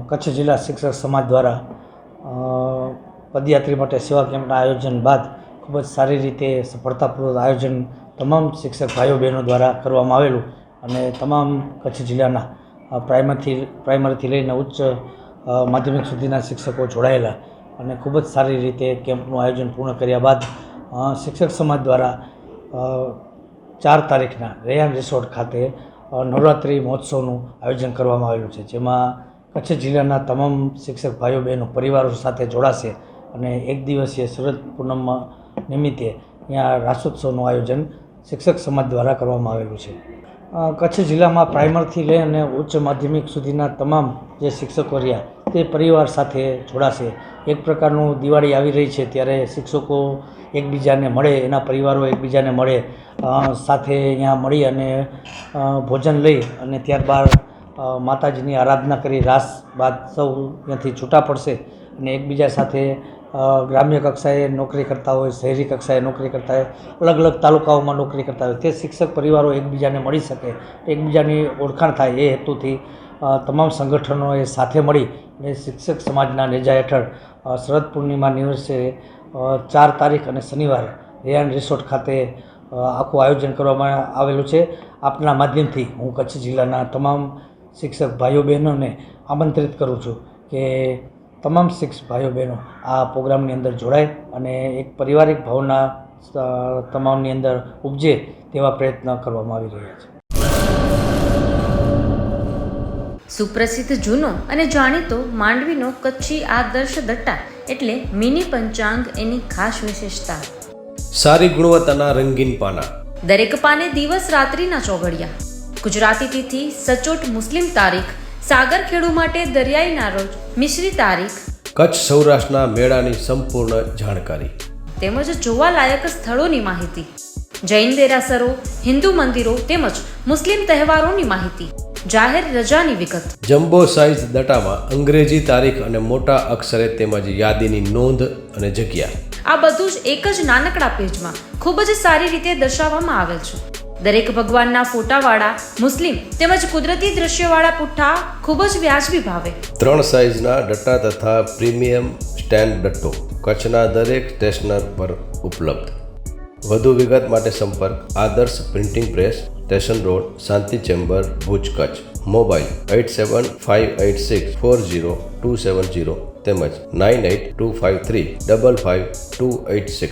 કચ્છ જિલ્લા શિક્ષક સમાજ દ્વારા પદયાત્રી માટે સેવા કેમ્પના આયોજન બાદ ખૂબ જ સારી રીતે સફળતાપૂર્વક આયોજન તમામ શિક્ષક ભાઈઓ બહેનો દ્વારા કરવામાં આવેલું અને તમામ કચ્છ જિલ્લાના પ્રાઇમરીથી લઈને ઉચ્ચ માધ્યમિક સુધીના શિક્ષકો જોડાયેલા અને ખૂબ જ સારી રીતે કેમ્પનું આયોજન પૂર્ણ કર્યા બાદ શિક્ષક સમાજ દ્વારા 4 તારીખના રેયાન રિસોર્ટ ખાતે નવરાત્રિ મહોત્સવનું આયોજન કરવામાં આવેલું છે, જેમાં કચ્છ જિલ્લાના તમામ શિક્ષક ભાઈઓ બહેનો પરિવારો સાથે જોડાશે અને એક દિવસીય શરદ પૂનમ નિમિત્તે અહીંયા રાસોત્સવનું આયોજન શિક્ષક સમાજ દ્વારા કરવામાં આવેલું છે. કચ્છ જિલ્લામાં પ્રાઇમરીથી લઈ અને ઉચ્ચ માધ્યમિક સુધીના તમામ જે શિક્ષકો રહ્યા તે પરિવાર સાથે જોડાશે. એક પ્રકારનું દિવાળી આવી રહી છે ત્યારે શિક્ષકો એકબીજાને મળે, એના પરિવારો એકબીજાને મળે, સાથે અહીંયા મળી અને ભોજન લઈ અને ત્યારબાદ માતાજીની આરાધના કરી રાસ બાદ સૌ ત્યાંથી છૂટા પડશે અને એકબીજા સાથે ગ્રામ્ય કક્ષાએ નોકરી કરતા હોય, શહેરી કક્ષાએ નોકરી કરતા હોય, અલગ અલગ તાલુકાઓમાં નોકરી કરતા હોય તે શિક્ષક પરિવારો એકબીજાને મળી શકે, એકબીજાની ઓળખાણ થાય એ હેતુથી તમામ સંગઠનોએ સાથે મળી અને શિક્ષક સમાજના નેજા હેઠળ શરદ પૂર્ણિમા દિવસે 4 તારીખ અને શનિવાર રેયાન રિસોર્ટ ખાતે આખું આયોજન કરવામાં આવેલું છે. આપના માધ્યમથી હું કચ્છ જિલ્લાના તમામ શિક્ષક ભાઈઓ બહેનોને આમંત્રિત કરું છું કે તમામ શિક્ષક ભાઈઓ બહેનો આ પ્રોગ્રામની અંદર જોડાય અને એક પારિવારિક ભાવના તમામની અંદર ઉપજે તેવા પ્રયત્ન કરવામાં આવી રહ્યા છે. સુપ્રસિદ્ધ જૂનો અને જાણીતો માંડવીનો કચ્છી આદર્શ દટ્ટા એટલે મિની પંચાંગ એની ખાસ વિશેષતા. સારી ગુણવત્તાના રંગીન પાના, દરેક પાને દિવસ રાત્રિના ચોઘડિયા, ગુજરાતી તિથિ સચોટ મુસ્લિમ તારીખ, સાગર ખેડુ માટે દરિયાઈના રોજ મિશ્રી તારીખ, કચ્છ સૌરાષ્ટ્રના મેળાની સંપૂર્ણ જાણકારી તેમજ જોવાલાયક સ્થળોની માહિતી, જૈન દેરાસરો, હિન્દુ મંદિરો તેમજ મુસ્લિમ તહેવારોની માહિતી, જાહેર રજાની વિગત. જમ્બો સાઇઝ દટામાં અંગ્રેજી તારીખ અને મોટા અક્ષરે તેમજ યાદીની નોંધ અને જગ્યા. આ બધું જ એક જ નાનકડા પેજમાં ખૂબ જ સારી રીતે દર્શાવવામાં આવેલ છે. દરેક ભગવાનના ફોટાવાળા મુસ્લિમ તેમજ કુદરતી દ્રશ્યવાળા પુઠ્ઠા ખૂબ જ વ્યાજબી ભાવે. 3 સાઇઝના દટ્ટા તથા પ્રીમિયમ સ્ટેન્ડ દટ્ટો કચ્છના દરેક સ્ટેશનર પર ઉપલબ્ધ. વધુ વિગત માટે સંપર્ક આદર્શ પ્રિન્ટિંગ પ્રેસ, સ્ટેશન રોડ, શાંતિ ચેમ્બર, ભુજ, કચ્છ. મોબાઈલ 8758640270 તેમજ 9825355286.